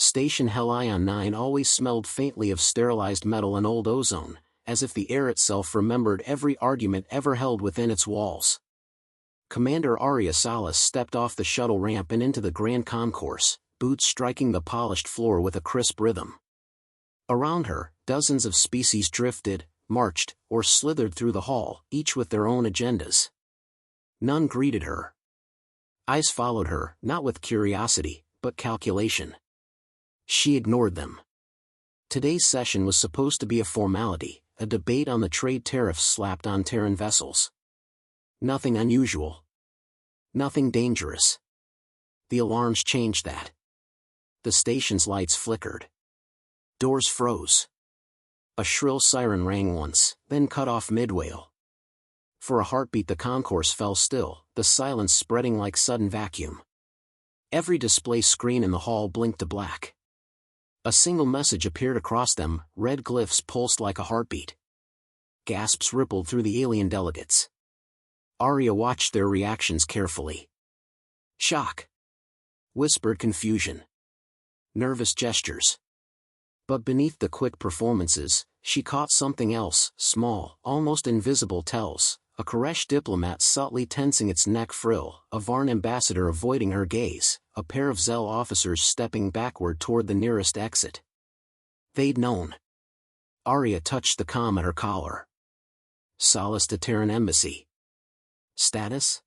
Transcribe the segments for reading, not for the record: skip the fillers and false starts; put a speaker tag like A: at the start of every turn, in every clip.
A: Station Helion 9 always smelled faintly of sterilized metal and old ozone, as if the air itself remembered every argument ever held within its walls. Commander Arya Salas stepped off the shuttle ramp and into the grand concourse, boots striking the polished floor with a crisp rhythm. Around her, dozens of species drifted, marched, or slithered through the hall, each with their own agendas. None greeted her. Eyes followed her, not with curiosity, but calculation. She ignored them. Today's session was supposed to be a formality, a debate on the trade tariffs slapped on Terran vessels. Nothing unusual. Nothing dangerous. The alarms changed that. The station's lights flickered. Doors froze. A shrill siren rang once, then cut off midwail. For a heartbeat the concourse fell still, the silence spreading like sudden vacuum. Every display screen in the hall blinked to black. A single message appeared across them, red glyphs pulsed like a heartbeat. Gasps rippled through the alien delegates. Arya watched their reactions carefully. Shock. Whispered confusion. Nervous gestures. But beneath the quick performances, she caught something else, small, almost invisible tells, a Koresh diplomat subtly tensing its neck frill, a Varn ambassador avoiding her gaze, a pair of Zell officers stepping backward toward the nearest exit. They'd known. Arya touched the comm at her collar. Solace to Terran Embassy. Status?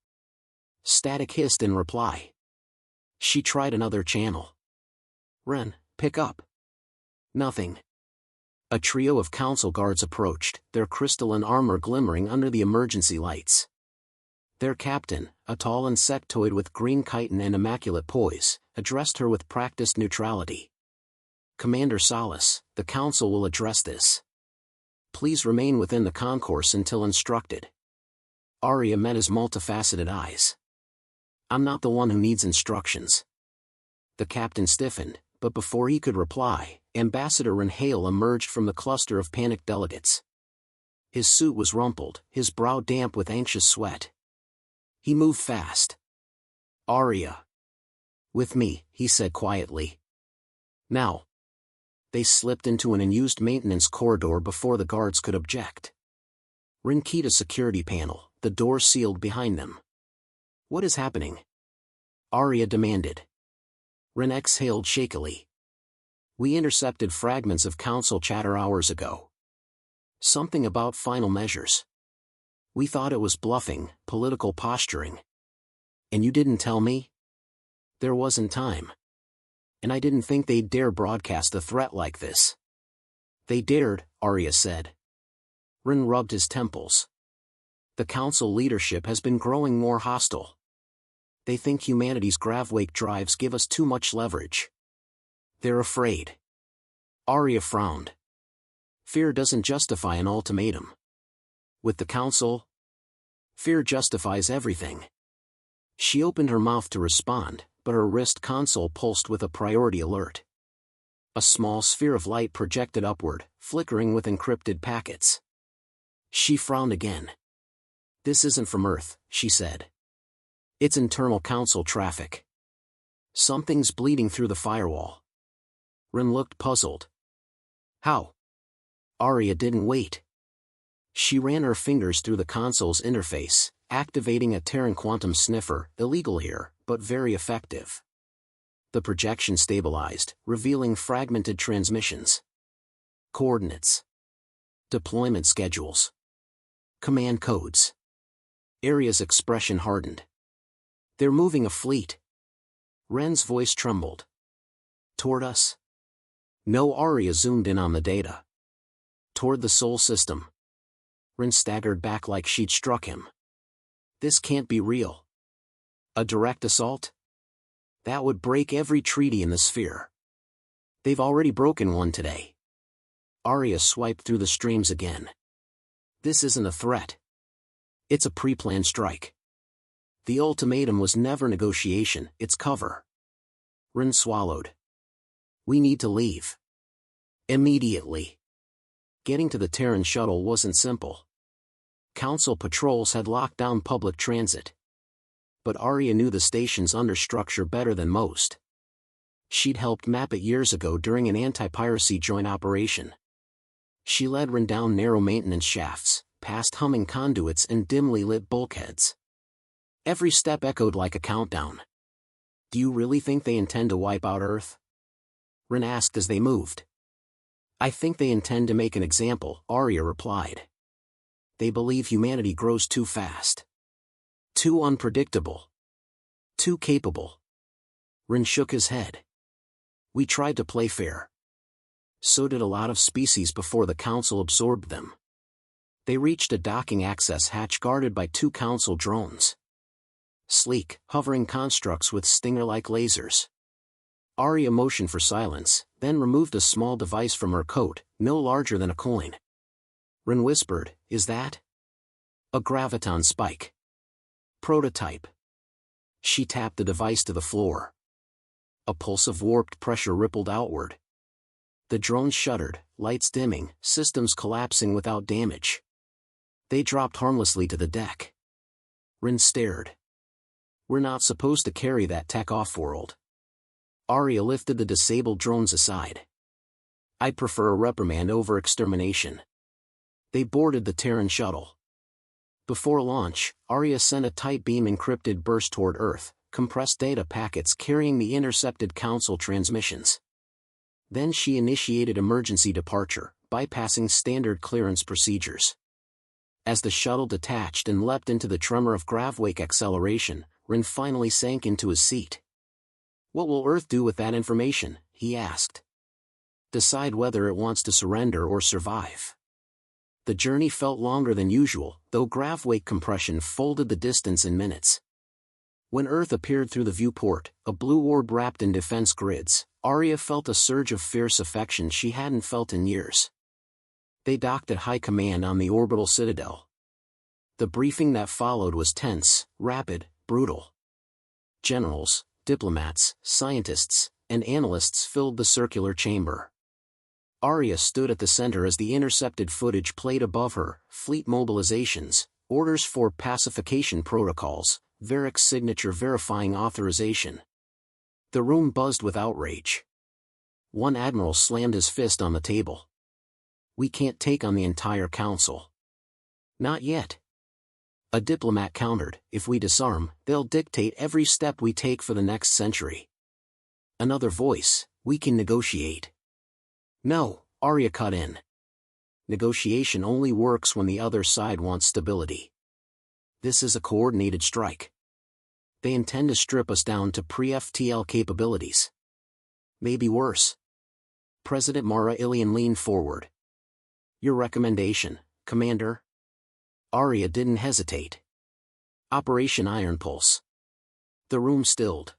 A: Static hissed in reply. She tried another channel. Ren, pick up. Nothing. A trio of council guards approached, their crystalline armor glimmering under the emergency lights. Their captain, a tall insectoid with green chitin and immaculate poise, addressed her with practiced neutrality. Commander Solace, the council will address this. Please remain within the concourse until instructed. Arya met his multifaceted eyes. I'm not the one who needs instructions. The captain stiffened, but before he could reply, Ambassador Renhale emerged from the cluster of panicked delegates. His suit was rumpled, his brow damp with anxious sweat. He moved fast. Arya. With me, he said quietly. Now. They slipped into an unused maintenance corridor before the guards could object. Ren keyed a security panel, the door sealed behind them. What is happening? Arya demanded. Ren exhaled shakily. We intercepted fragments of council chatter hours ago. Something about final measures. We thought it was bluffing, political posturing. And you didn't tell me? There wasn't time. And I didn't think they'd dare broadcast a threat like this. They dared, Arya said. Ren rubbed his temples. The council leadership has been growing more hostile. They think humanity's gravwake drives give us too much leverage. They're afraid. Arya frowned. Fear doesn't justify an ultimatum. With the council, fear justifies everything. She opened her mouth to respond, but her wrist console pulsed with a priority alert. A small sphere of light projected upward, flickering with encrypted packets. She frowned again. This isn't from Earth, she said. It's internal council traffic. Something's bleeding through the firewall. Ren looked puzzled. How? Arya didn't wait. She ran her fingers through the console's interface, activating a Terran quantum sniffer, illegal here, but very effective. The projection stabilized, revealing fragmented transmissions. Coordinates. Deployment schedules. Command codes. Arya's expression hardened. They're moving a fleet. Ren's voice trembled. Toward us? No. Arya zoomed in on the data. Toward the Sol system. Ren staggered back like she'd struck him. This can't be real. A direct assault? That would break every treaty in the sphere. They've already broken one today. Arya swiped through the streams again. This isn't a threat. It's a pre-planned strike. The ultimatum was never negotiation, it's cover. Ren swallowed. We need to leave. Immediately. Getting to the Terran shuttle wasn't simple. Council patrols had locked down public transit. But Arya knew the station's understructure better than most. She'd helped map it years ago during an anti-piracy joint operation. She led Ren down narrow maintenance shafts, past humming conduits and dimly lit bulkheads. Every step echoed like a countdown. "Do you really think they intend to wipe out Earth?" Ren asked as they moved. "I think they intend to make an example," Arya replied. "They believe humanity grows too fast. Too unpredictable. Too capable." Ren shook his head. "We tried to play fair. So did a lot of species before the Council absorbed them." They reached a docking access hatch guarded by 2 Council drones. Sleek, hovering constructs with stinger-like lasers. Arya motioned for silence, then removed a small device from her coat, no larger than a coin. Ren whispered, "Is that?" "A graviton spike. Prototype." She tapped the device to the floor. A pulse of warped pressure rippled outward. The drone shuddered, lights dimming, systems collapsing without damage. They dropped harmlessly to the deck. Ren stared. "We're not supposed to carry that tech off-world." Arya lifted the disabled drones aside. "I'd prefer a reprimand over extermination." They boarded the Terran shuttle. Before launch, Arya sent a tight beam encrypted burst toward Earth, compressed data packets carrying the intercepted Council transmissions. Then she initiated emergency departure, bypassing standard clearance procedures. As the shuttle detached and leapt into the tremor of gravwake acceleration, Ren finally sank into his seat. "What will Earth do with that information?" he asked. "Decide whether it wants to surrender or survive." The journey felt longer than usual, though gravwake compression folded the distance in minutes. When Earth appeared through the viewport, a blue orb wrapped in defense grids, Arya felt a surge of fierce affection she hadn't felt in years. They docked at high command on the orbital citadel. The briefing that followed was tense, rapid, brutal. Generals, diplomats, scientists, and analysts filled the circular chamber. Arya stood at the center as the intercepted footage played above her: fleet mobilizations, orders for pacification protocols, Varick's signature verifying authorization. The room buzzed with outrage. One admiral slammed his fist on the table. "We can't take on the entire Council." "Not yet." A diplomat countered, "If we disarm, they'll dictate every step we take for the next century." Another voice, "We can negotiate." "No," Arya cut in. "Negotiation only works when the other side wants stability. This is a coordinated strike. They intend to strip us down to pre-FTL capabilities. Maybe worse." President Mara Ilian leaned forward. "Your recommendation, Commander?" Arya didn't hesitate. "Operation Iron Pulse." The room stilled.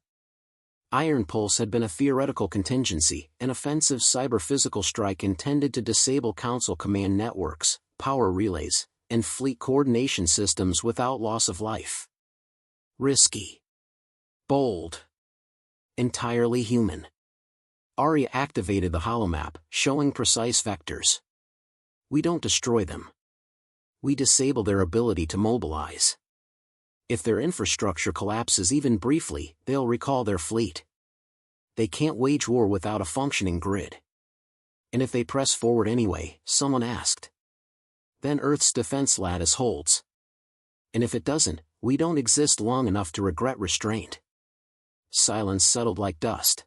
A: Iron Pulse had been a theoretical contingency, an offensive cyber-physical strike intended to disable Council command networks, power relays, and fleet coordination systems without loss of life. Risky. Bold. Entirely human. Arya activated the holomap, showing precise vectors. "We don't destroy them. We disable their ability to mobilize. If their infrastructure collapses even briefly, they'll recall their fleet. They can't wage war without a functioning grid." "And if they press forward anyway?" someone asked. "Then Earth's defense lattice holds. And if it doesn't, we don't exist long enough to regret restraint." Silence settled like dust.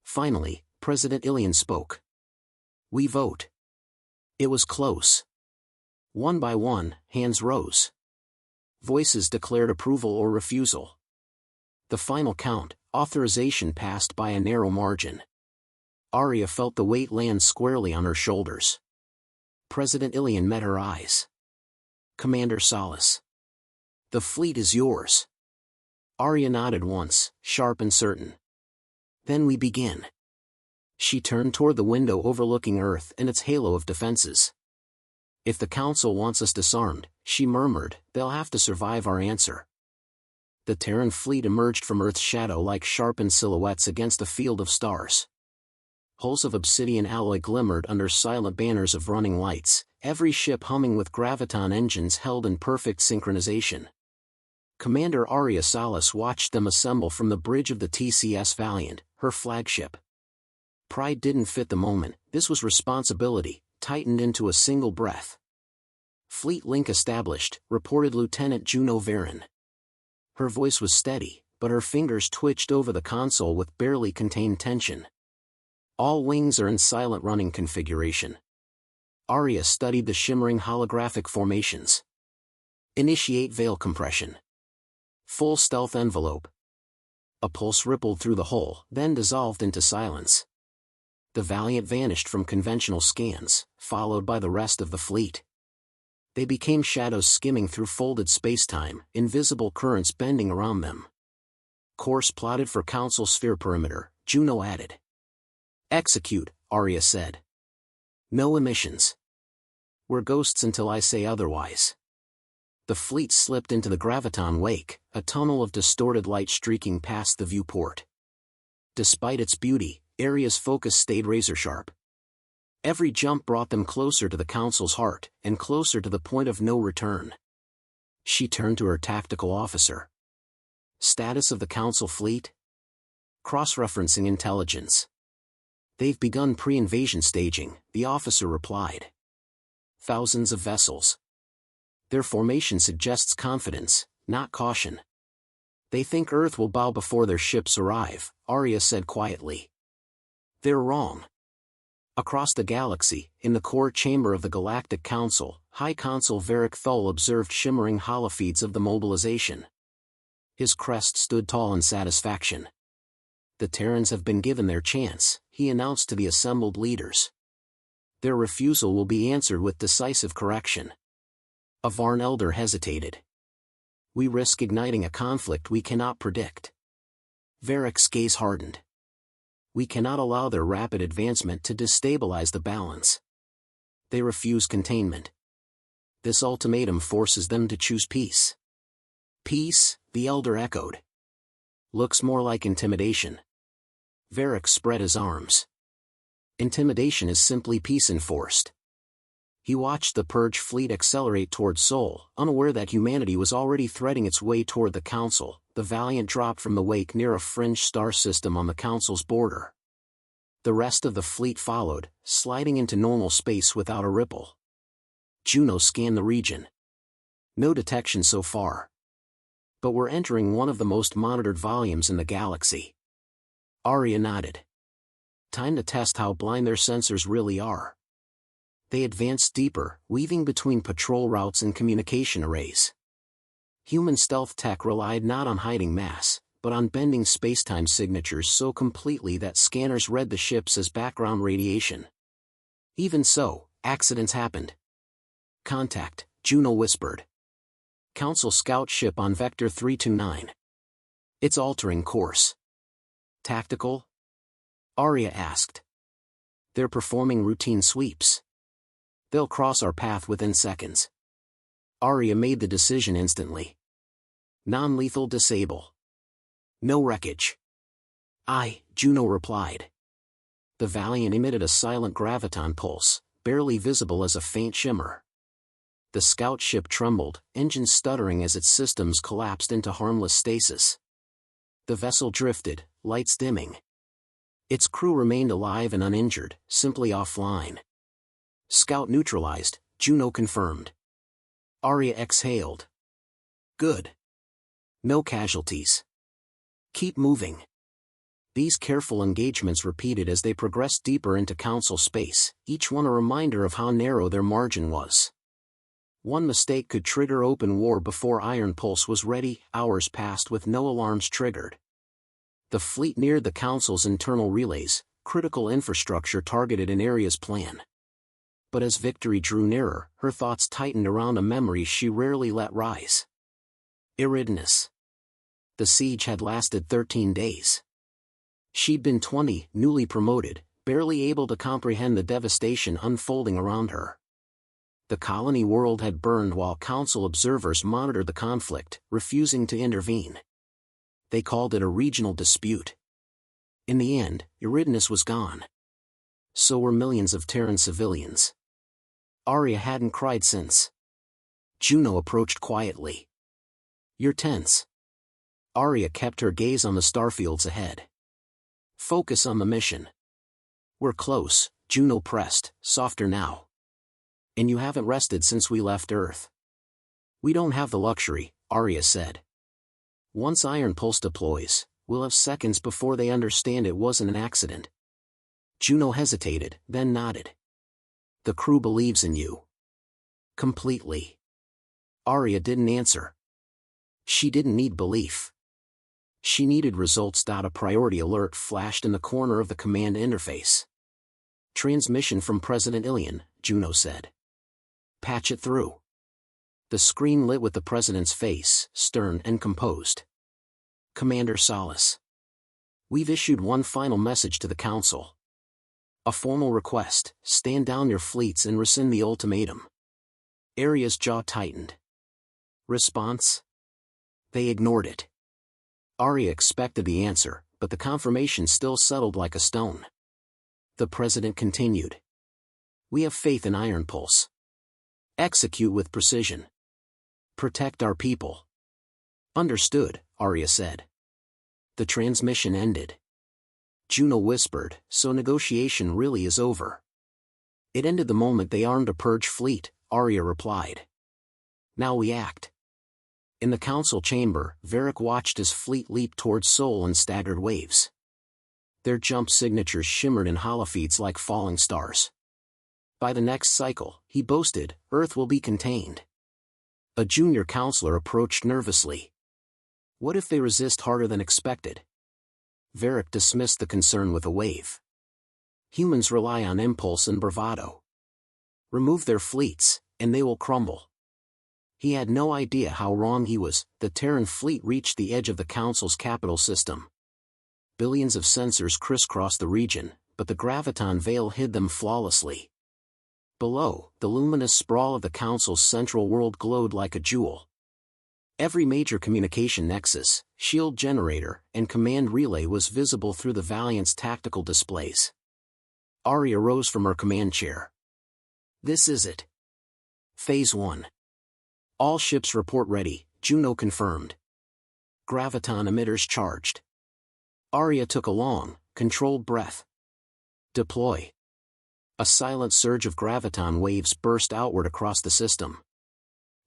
A: Finally, President Ilian spoke. "We vote." It was close. One by one, hands rose. Voices declared approval or refusal. The final count, authorization passed by a narrow margin. Arya felt the weight land squarely on her shoulders. President Ilian met her eyes. "Commander Salas. The fleet is yours." Arya nodded once, sharp and certain. "Then we begin." She turned toward the window overlooking Earth and its halo of defenses. "If the Council wants us disarmed," she murmured, "they'll have to survive our answer." The Terran fleet emerged from Earth's shadow like sharpened silhouettes against a field of stars. Hulls of obsidian alloy glimmered under silent banners of running lights, every ship humming with graviton engines held in perfect synchronization. Commander Arya Salas watched them assemble from the bridge of the TCS Valiant, her flagship. Pride didn't fit the moment, this was responsibility, tightened into a single breath. "Fleet link established," reported Lieutenant Juno Varin. Her voice was steady, but her fingers twitched over the console with barely contained tension. "All wings are in silent running configuration." Arya studied the shimmering holographic formations. "Initiate veil compression. Full stealth envelope." A pulse rippled through the hull, then dissolved into silence. The Valiant vanished from conventional scans, followed by the rest of the fleet. They became shadows skimming through folded spacetime, invisible currents bending around them. "Course plotted for Council sphere perimeter," Juno added. "Execute," Arya said. "No emissions. We're ghosts until I say otherwise." The fleet slipped into the graviton wake, a tunnel of distorted light streaking past the viewport. Despite its beauty, Arya's focus stayed razor-sharp. Every jump brought them closer to the Council's heart, and closer to the point of no return. She turned to her tactical officer. "Status of the Council fleet?" "Cross-referencing intelligence." "They've begun pre-invasion staging," the officer replied. "Thousands of vessels. Their formation suggests confidence, not caution." "They think Earth will bow before their ships arrive," Arya said quietly. "They're wrong." Across the galaxy, in the core chamber of the Galactic Council, High Consul Varric Thul observed shimmering holofeeds of the mobilization. His crest stood tall in satisfaction. "The Terrans have been given their chance," he announced to the assembled leaders. "Their refusal will be answered with decisive correction." A Varn elder hesitated. "We risk igniting a conflict we cannot predict." Varric's gaze hardened. "We cannot allow their rapid advancement to destabilize the balance. They refuse containment. This ultimatum forces them to choose peace." "Peace?" the elder echoed. "Looks more like intimidation." Varric spread his arms. "Intimidation is simply peace enforced." He watched the Purge fleet accelerate toward Sol, unaware that humanity was already threading its way toward the Council. The Valiant dropped from the wake near a fringe star system on the Council's border. The rest of the fleet followed, sliding into normal space without a ripple. Juno scanned the region. "No detection so far. But we're entering one of the most monitored volumes in the galaxy." Arya nodded. "Time to test how blind their sensors really are." They advanced deeper, weaving between patrol routes and communication arrays. Human stealth tech relied not on hiding mass, but on bending spacetime signatures so completely that scanners read the ships as background radiation. Even so, accidents happened. "Contact," Juno whispered. "Council scout ship on Vector 329. It's altering course." "Tactical?" Arya asked. "They're performing routine sweeps. They'll cross our path within seconds." Arya made the decision instantly. "Non-lethal disable. No wreckage." "Aye," Juno replied. The Valiant emitted a silent graviton pulse, barely visible as a faint shimmer. The scout ship trembled, engines stuttering as its systems collapsed into harmless stasis. The vessel drifted, lights dimming. Its crew remained alive and uninjured, simply offline. "Scout neutralized," Juno confirmed. Arya exhaled. "Good. No casualties. Keep moving." These careful engagements repeated as they progressed deeper into Council space, each one a reminder of how narrow their margin was. One mistake could trigger open war before Iron Pulse was ready. Hours passed with no alarms triggered. The fleet neared the Council's internal relays, critical infrastructure targeted in Arya's plan. But as victory drew nearer, her thoughts tightened around a memory she rarely let rise. Eridanus. The siege had lasted 13 days. She'd been 20, newly promoted, barely able to comprehend the devastation unfolding around her. The colony world had burned while Council observers monitored the conflict, refusing to intervene. They called it a regional dispute. In the end, Eridanus was gone. So were millions of Terran civilians. Arya hadn't cried since. Juno approached quietly. "You're tense." Arya kept her gaze on the starfields ahead. Focus on the mission. We're close, Juno pressed, softer now. And you haven't rested since we left Earth. We don't have the luxury, Arya said. Once Iron Pulse deploys, we'll have seconds before they understand it wasn't an accident. Juno hesitated, then nodded. The crew believes in you. Completely. Arya didn't answer. She didn't need belief. She needed results. A priority alert flashed in the corner of the command interface. Transmission from President Ilion, Juno said. Patch it through. The screen lit with the president's face, stern and composed. Commander Salas. We've issued one final message to the Council. A formal request: stand down your fleets and rescind the ultimatum. Arya's jaw tightened. Response? They ignored it. Arya expected the answer, but the confirmation still settled like a stone. The president continued. We have faith in Iron Pulse. Execute with precision. Protect our people. Understood, Arya said. The transmission ended. Juno whispered, so negotiation really is over. It ended the moment they armed a purge fleet, Arya replied. Now we act. In the council chamber, Varric watched his fleet leap towards Sol in staggered waves. Their jump signatures shimmered in holofeeds like falling stars. By the next cycle, he boasted, Earth will be contained. A junior counselor approached nervously. What if they resist harder than expected? Varric dismissed the concern with a wave. Humans rely on impulse and bravado. Remove their fleets, and they will crumble. He had no idea how wrong he was. The Terran fleet reached the edge of the Council's capital system. Billions of sensors crisscrossed the region, but the graviton veil hid them flawlessly. Below, the luminous sprawl of the Council's central world glowed like a jewel. Every major communication nexus, shield generator, and command relay was visible through the Valiant's tactical displays. Arya rose from her command chair. This is it. Phase 1. All ships report ready, Juno confirmed. Graviton emitters charged. Arya took a long, controlled breath. Deploy. A silent surge of graviton waves burst outward across the system.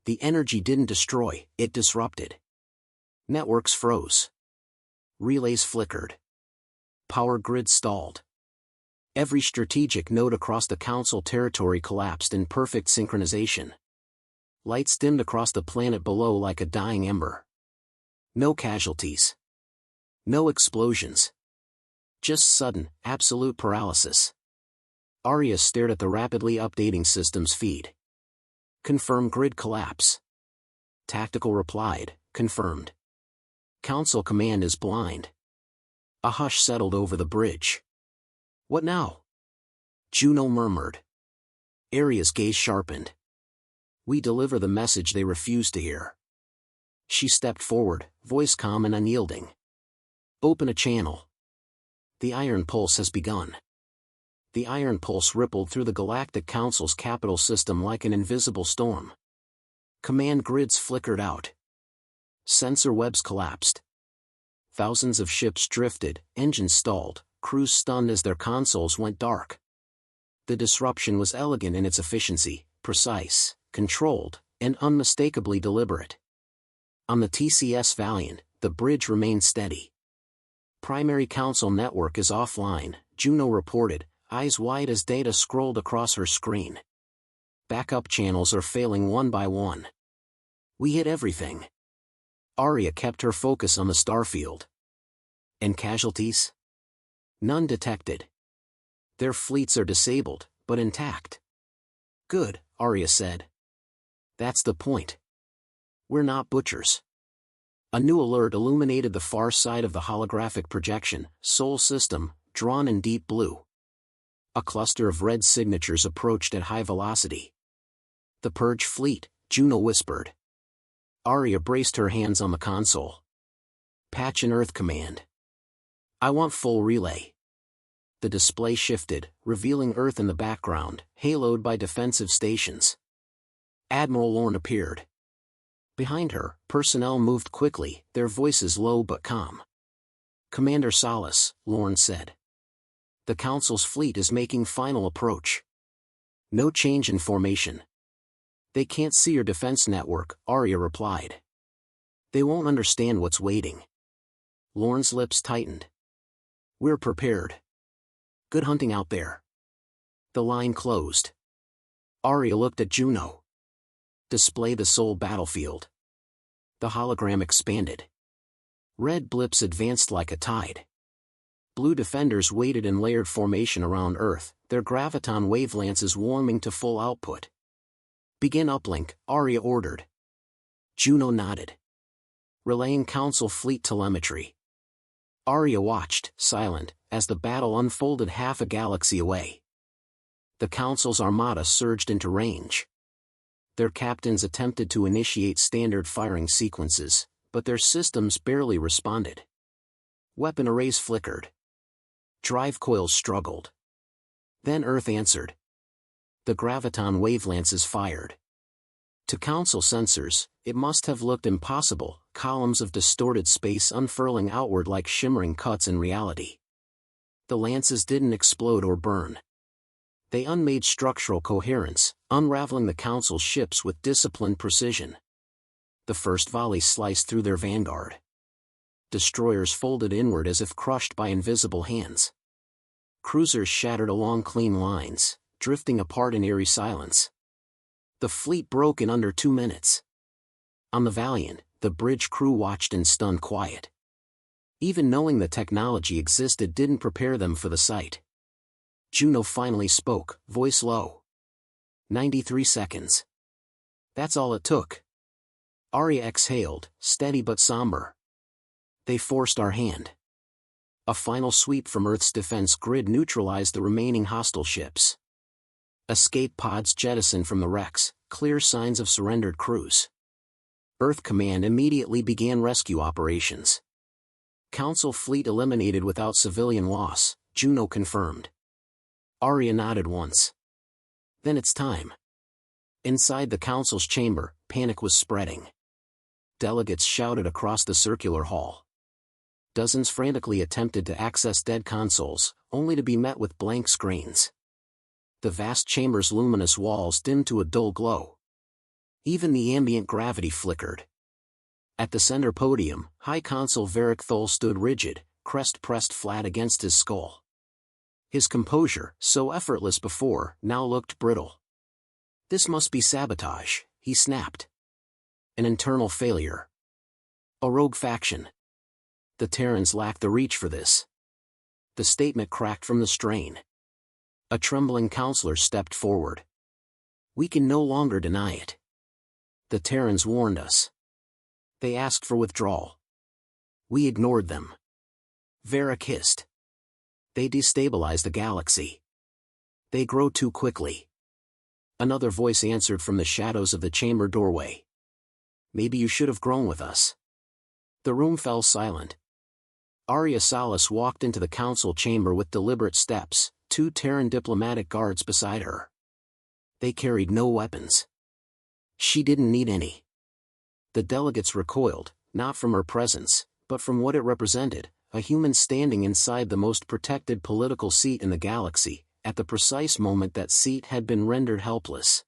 A: The energy didn't destroy, it disrupted. Networks froze. Relays flickered. Power grids stalled. Every strategic node across the Council territory collapsed in perfect synchronization. Lights dimmed across the planet below like a dying ember. No casualties. No explosions. Just sudden, absolute paralysis. Arya stared at the rapidly updating system's feed. Confirm grid collapse. Tactical replied, confirmed. Council command is blind. A hush settled over the bridge. What now? Juno murmured. Arya's gaze sharpened. We deliver the message they refuse to hear. She stepped forward, voice calm and unyielding. Open a channel. The Iron Pulse has begun. The Iron Pulse rippled through the Galactic Council's capital system like an invisible storm. Command grids flickered out. Sensor webs collapsed. Thousands of ships drifted, engines stalled, crews stunned as their consoles went dark. The disruption was elegant in its efficiency, precise, controlled, and unmistakably deliberate. On the TCS Valiant, the bridge remained steady. Primary Council network is offline, Juno reported, eyes wide as data scrolled across her screen. Backup channels are failing one by one. We hit everything. Arya kept her focus on the starfield. And casualties? None detected. Their fleets are disabled, but intact. Good, Arya said. That's the point. We're not butchers. A new alert illuminated the far side of the holographic projection, Sol system, drawn in deep blue. A cluster of red signatures approached at high velocity. The Purge fleet, Juno whispered. Arya braced her hands on the console. Patch and Earth command. I want full relay. The display shifted, revealing Earth in the background, haloed by defensive stations. Admiral Lorne appeared. Behind her, personnel moved quickly, their voices low but calm. Commander Salas, Lorne said. The Council's fleet is making final approach. No change in formation. They can't see your defense network, Arya replied. They won't understand what's waiting. Lorne's lips tightened. We're prepared. Good hunting out there. The line closed. Arya looked at Juno. Display the soul battlefield. The hologram expanded. Red blips advanced like a tide. Blue defenders waited in layered formation around Earth, their graviton wavelances warming to full output. Begin uplink, Arya ordered. Juno nodded. Relaying Council fleet telemetry. Arya watched, silent, as the battle unfolded half a galaxy away. The Council's armada surged into range. Their captains attempted to initiate standard firing sequences, but their systems barely responded. Weapon arrays flickered. Drive coils struggled. Then Earth answered. The graviton wavelances fired. To Council sensors, it must have looked impossible, columns of distorted space unfurling outward like shimmering cuts in reality. The lances didn't explode or burn. They unmade structural coherence, unraveling the Council's ships with disciplined precision. The first volley sliced through their vanguard. Destroyers folded inward as if crushed by invisible hands. Cruisers shattered along clean lines, drifting apart in eerie silence. The fleet broke in under 2 minutes. On the Valiant, the bridge crew watched in stunned quiet. Even knowing the technology existed didn't prepare them for the sight. Juno finally spoke, voice low. 93 seconds. That's all it took. Arya exhaled, steady but somber. They forced our hand. A final sweep from Earth's defense grid neutralized the remaining hostile ships. Escape pods jettisoned from the wrecks, clear signs of surrendered crews. Earth Command immediately began rescue operations. Council fleet eliminated without civilian loss, Juno confirmed. Arya nodded once. Then it's time. Inside the Council's chamber, panic was spreading. Delegates shouted across the circular hall. Dozens frantically attempted to access dead consoles, only to be met with blank screens. The vast chamber's luminous walls dimmed to a dull glow. Even the ambient gravity flickered. At the center podium, High Consul Varric Thol stood rigid, crest pressed flat against his skull. His composure, so effortless before, now looked brittle. This must be sabotage, he snapped. An internal failure. A rogue faction. The Terrans lacked the reach for this. The statement cracked from the strain. A trembling counselor stepped forward. We can no longer deny it. The Terrans warned us. They asked for withdrawal. We ignored them. Varric hissed. They destabilize the galaxy. They grow too quickly. Another voice answered from the shadows of the chamber doorway. Maybe you should have grown with us. The room fell silent. Arya Salas walked into the council chamber with deliberate steps, 2 Terran diplomatic guards beside her. They carried no weapons. She didn't need any. The delegates recoiled, not from her presence, but from what it represented, a human standing inside the most protected political seat in the galaxy, at the precise moment that seat had been rendered helpless.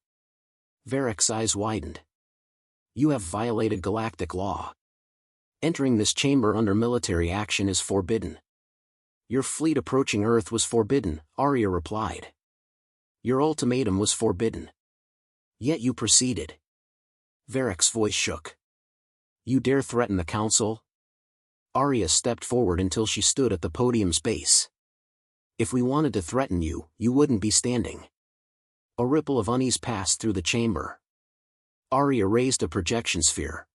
A: Varric's eyes widened. You have violated galactic law. Entering this chamber under military action is forbidden. Your fleet approaching Earth was forbidden, Arya replied. Your ultimatum was forbidden. Yet you proceeded. Varric's voice shook. You dare threaten the council? Arya stepped forward until she stood at the podium's base. If we wanted to threaten you, you wouldn't be standing. A ripple of unease passed through the chamber. Arya raised a projection sphere.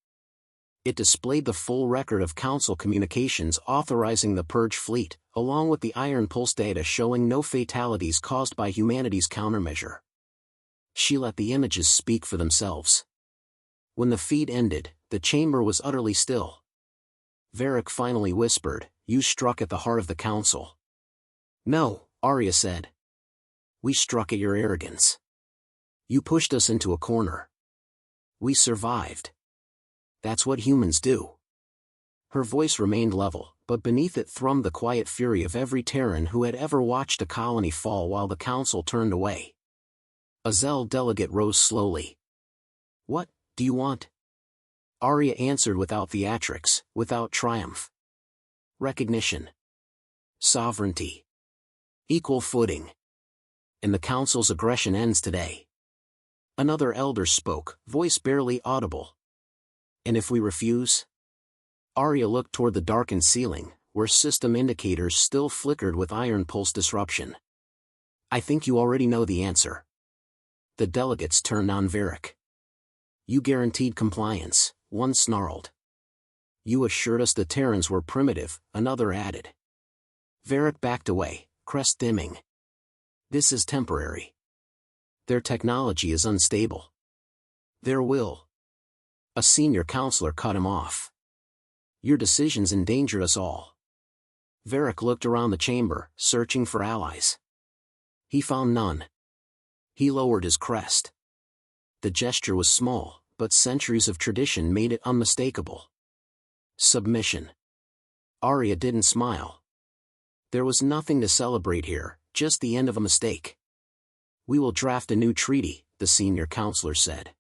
A: It displayed the full record of council communications authorizing the Purge fleet, along with the Iron Pulse data showing no fatalities caused by humanity's countermeasure. She let the images speak for themselves. When the feed ended, the chamber was utterly still. Varric finally whispered, You struck at the heart of the council. No, Arya said. We struck at your arrogance. You pushed us into a corner. We survived. That's what humans do. Her voice remained level, but beneath it thrummed the quiet fury of every Terran who had ever watched a colony fall while the council turned away. A Zell delegate rose slowly. "What do you want?" Arya answered without theatrics, without triumph. "Recognition. Sovereignty. Equal footing. And the council's aggression ends today." Another elder spoke, voice barely audible. "And if we refuse?" Arya looked toward the darkened ceiling, where system indicators still flickered with iron pulse disruption. "I think you already know the answer." The delegates turned on Varric. "You guaranteed compliance," one snarled. "You assured us the Terrans were primitive," another added. Varric backed away, crest dimming. "This is temporary. Their technology is unstable. Their will." A senior counselor cut him off. "Your decisions endanger us all." Varric looked around the chamber, searching for allies. He found none. He lowered his crest. The gesture was small, but centuries of tradition made it unmistakable. Submission. Arya didn't smile. There was nothing to celebrate here, just the end of a mistake. "We will draft a new treaty," the senior counselor said.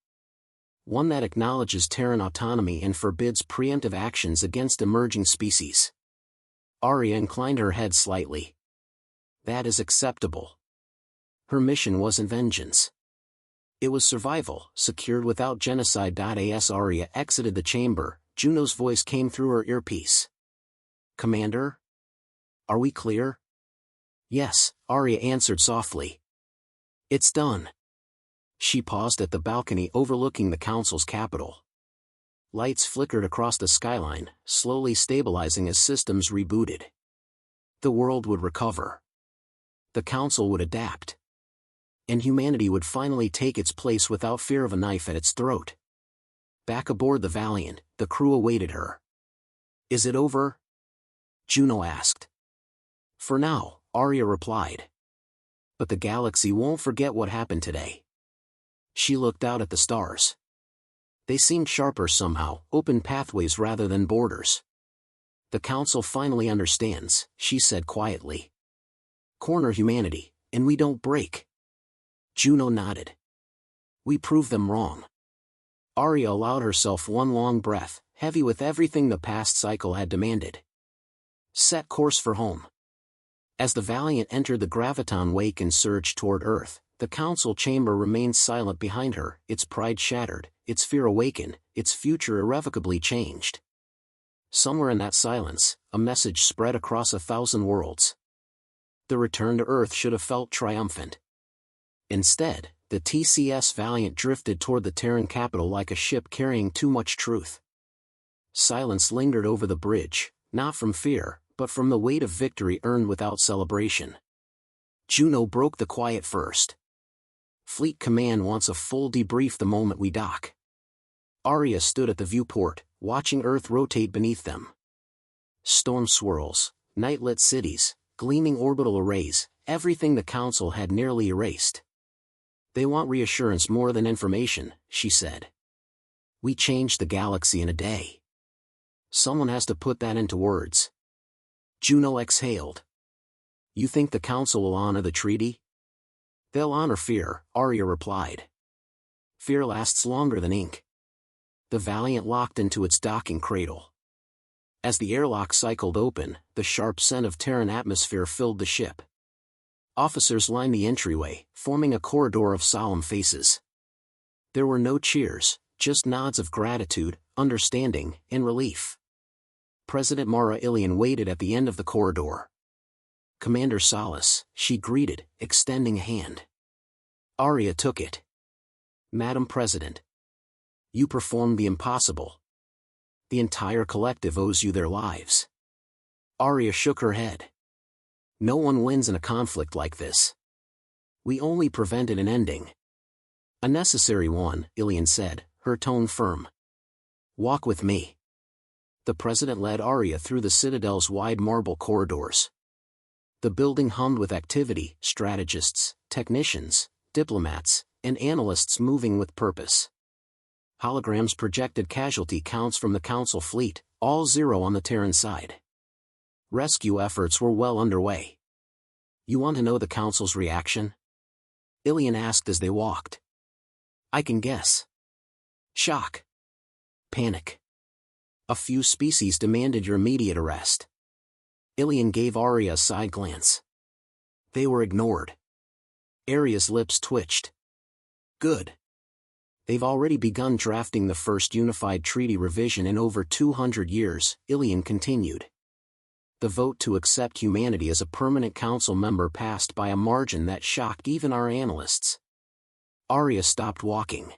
A: "One that acknowledges Terran autonomy and forbids preemptive actions against emerging species." Arya inclined her head slightly. "That is acceptable." Her mission wasn't vengeance. It was survival, secured without genocide. As Arya exited the chamber, Juno's voice came through her earpiece. "Commander? Are we clear?" "Yes," Arya answered softly. "It's done." She paused at the balcony overlooking the council's capital. Lights flickered across the skyline, slowly stabilizing as systems rebooted. The world would recover. The council would adapt. And humanity would finally take its place without fear of a knife at its throat. Back aboard the Valiant, the crew awaited her. "Is it over?" Juno asked. "For now," Arya replied. "But the galaxy won't forget what happened today." She looked out at the stars. They seemed sharper somehow, open pathways rather than borders. "The council finally understands," she said quietly. "Corner humanity, and we don't break." Juno nodded. "We prove them wrong." Arya allowed herself one long breath, heavy with everything the past cycle had demanded. Set course for home. As the Valiant entered the graviton wake and surged toward Earth, the council chamber remained silent behind her, its pride shattered, its fear awakened, its future irrevocably changed. Somewhere in that silence, a message spread across 1,000 worlds. The return to Earth should have felt triumphant. Instead, the TCS Valiant drifted toward the Terran capital like a ship carrying too much truth. Silence lingered over the bridge, not from fear, but from the weight of victory earned without celebration. Juno broke the quiet first. "Fleet Command wants a full debrief the moment we dock." Arya stood at the viewport, watching Earth rotate beneath them. Storm swirls, night-lit cities, gleaming orbital arrays, everything the Council had nearly erased. "They want reassurance more than information," she said. "We changed the galaxy in a day. Someone has to put that into words." Juno exhaled. "You think the Council will honor the treaty?" "They'll honor fear," Arya replied. "Fear lasts longer than ink." The Valiant locked into its docking cradle. As the airlock cycled open, the sharp scent of Terran atmosphere filled the ship. Officers lined the entryway, forming a corridor of solemn faces. There were no cheers, just nods of gratitude, understanding, and relief. President Mara Ilian waited at the end of the corridor. "Commander Solace," she greeted, extending a hand. Arya took it. "Madam President. You performed the impossible. The entire collective owes you their lives." Arya shook her head. "No one wins in a conflict like this. We only prevented an ending." "A necessary one," Ilian said, her tone firm. "Walk with me." The president led Arya through the Citadel's wide marble corridors. The building hummed with activity, strategists, technicians, diplomats, and analysts moving with purpose. Holograms projected casualty counts from the Council fleet, all zero on the Terran side. Rescue efforts were well underway. You want to know the Council's reaction? Ilian asked as they walked. I can guess. Shock. Panic. A few species demanded your immediate arrest. Ilian gave Arya a side glance. They were ignored. Arya's lips twitched. Good. They've already begun drafting the first unified treaty revision in over 200 years, Ilian continued. The vote to accept humanity as a permanent council member passed by a margin that shocked even our analysts. Arya stopped walking.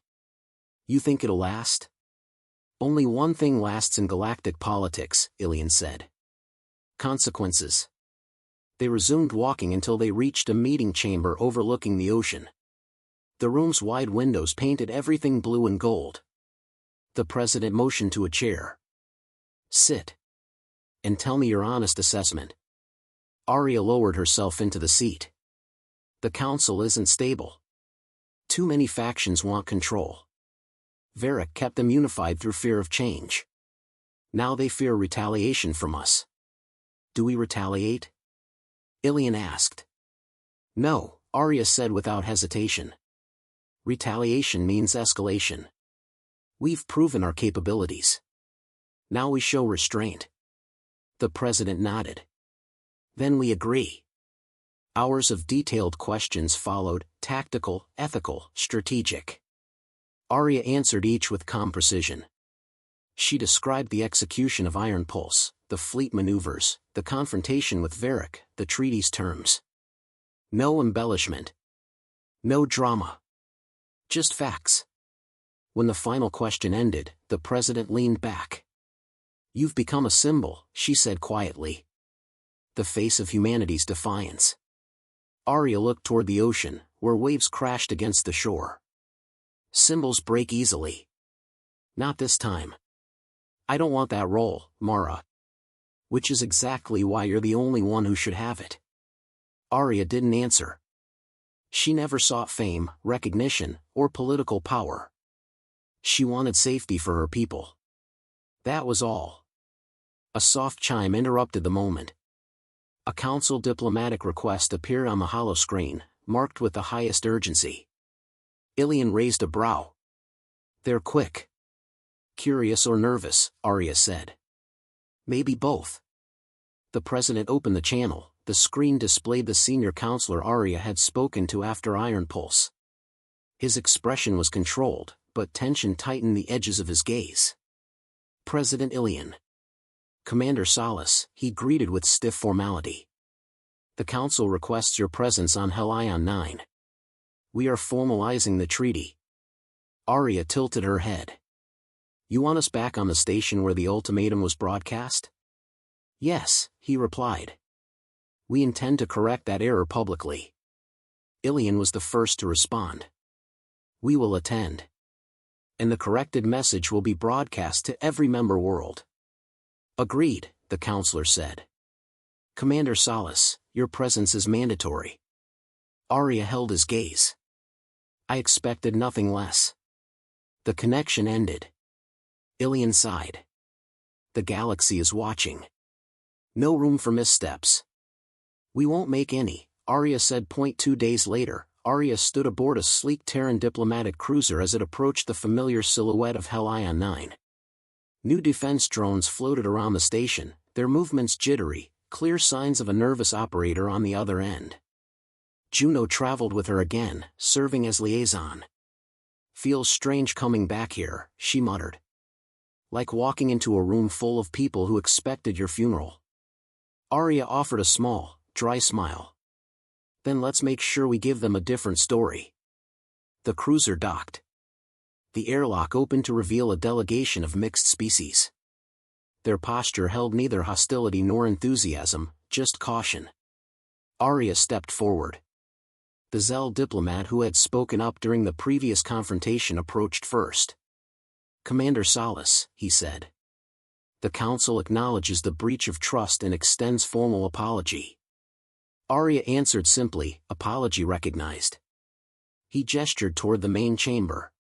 A: You think it'll last? Only one thing lasts in galactic politics, Ilian said. Consequences. They resumed walking until they reached a meeting chamber overlooking the ocean. The room's wide windows painted everything blue and gold. The president motioned to a chair. Sit. And tell me your honest assessment. Arya lowered herself into the seat. The council isn't stable. Too many factions want control. Varric kept them unified through fear of change. Now they fear retaliation from us. Do we retaliate? Ilian asked. No, Arya said without hesitation. Retaliation means escalation. We've proven our capabilities. Now we show restraint. The president nodded. Then we agree. Hours of detailed questions followed, tactical, ethical, strategic. Arya answered each with calm precision. She described the execution of Iron Pulse, the fleet maneuvers, the confrontation with Varric, the treaty's terms. No embellishment. No drama. Just facts. When the final question ended, the president leaned back. You've become a symbol, she said quietly. The face of humanity's defiance. Arya looked toward the ocean, where waves crashed against the shore. Symbols break easily. Not this time. I don't want that role, Mara. Which is exactly why you're the only one who should have it. Arya didn't answer. She never sought fame, recognition, or political power. She wanted safety for her people. That was all. A soft chime interrupted the moment. A council diplomatic request appeared on the hollow screen, marked with the highest urgency. Ilian raised a brow. They're quick. Curious or nervous, Arya said. Maybe both. The president opened the channel. The screen displayed the senior counselor Arya had spoken to after Iron Pulse. His expression was controlled, but tension tightened the edges of his gaze. President Ilian. Commander Solace, he greeted with stiff formality. The council requests your presence on Helion 9. We are formalizing the treaty. Arya tilted her head. You want us back on the station where the ultimatum was broadcast? Yes, he replied. We intend to correct that error publicly. Ilian was the first to respond. We will attend. And the corrected message will be broadcast to every member world. Agreed, the counselor said. Commander Solace, your presence is mandatory. Arya held his gaze. I expected nothing less. The connection ended. Ilian sighed. The galaxy is watching. No room for missteps. We won't make any, Arya said. 2 days later, Arya stood aboard a sleek Terran diplomatic cruiser as it approached the familiar silhouette of Helion 9. New defense drones floated around the station, their movements jittery, clear signs of a nervous operator on the other end. Juno traveled with her again, serving as liaison. Feels strange coming back here, she muttered. Like walking into a room full of people who expected your funeral. Arya offered a small, dry smile. Then let's make sure we give them a different story. The cruiser docked. The airlock opened to reveal a delegation of mixed species. Their posture held neither hostility nor enthusiasm, just caution. Arya stepped forward. The Zell diplomat who had spoken up during the previous confrontation approached first. Commander Solace, he said. The council acknowledges the breach of trust and extends formal apology. Arya answered simply, apology recognized. He gestured toward the main chamber.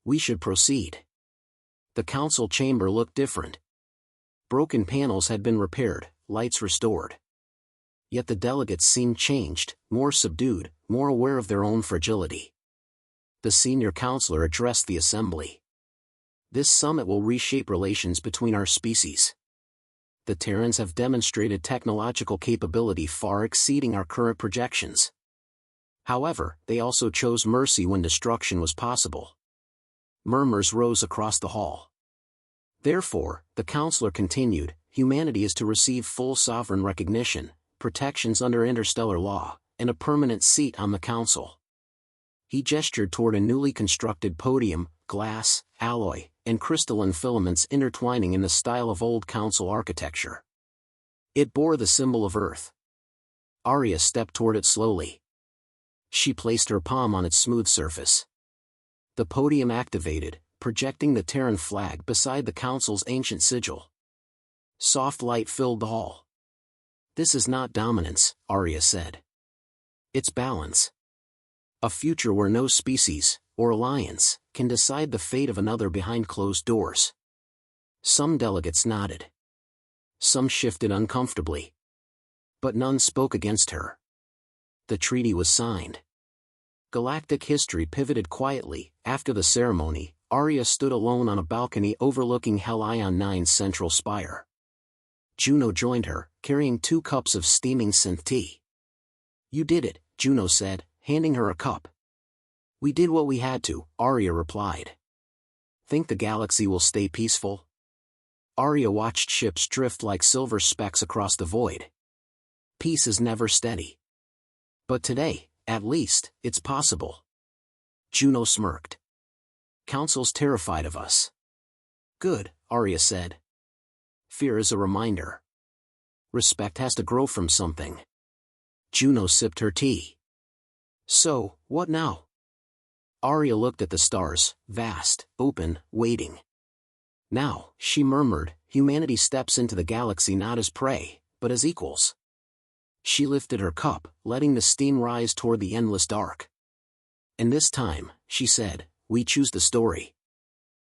A: We should proceed. The council chamber looked different. Broken panels had been repaired, lights restored. Yet the delegates seemed changed, more subdued, more aware of their own fragility. The senior counselor addressed the assembly. This summit will reshape relations between our species. The Terrans have demonstrated technological capability far exceeding our current projections. However, they also chose mercy when destruction was possible. Murmurs rose across the hall. Therefore, the counselor continued, humanity is to receive full sovereign recognition, protections under interstellar law, and a permanent seat on the council. He gestured toward a newly constructed podium, glass, alloy, and crystalline filaments intertwining in the style of old council architecture. It bore the symbol of Earth. Arya stepped toward it slowly. She placed her palm on its smooth surface. The podium activated, projecting the Terran flag beside the council's ancient sigil. Soft light filled the hall. "This is not dominance," Arya said. "It's balance. A future where no species, or alliance, can decide the fate of another behind closed doors." Some delegates nodded. Some shifted uncomfortably. But none spoke against her. The treaty was signed. Galactic history pivoted quietly. After the ceremony, Arya stood alone on a balcony overlooking Helion 9's central spire. Juno joined her, carrying 2 cups of steaming synth tea. "You did it," Juno said, handing her a cup. "We did what we had to," Arya replied. "Think the galaxy will stay peaceful?" Arya watched ships drift like silver specks across the void. Peace is never steady. But today, at least, it's possible. Juno smirked. "Council's terrified of us." "Good," Arya said. "Fear is a reminder. Respect has to grow from something." Juno sipped her tea. "So, what now?" Arya looked at the stars, vast, open, waiting. "Now," she murmured, "humanity steps into the galaxy not as prey, but as equals." She lifted her cup, letting the steam rise toward the endless dark. "And this time," she said, "we choose the story.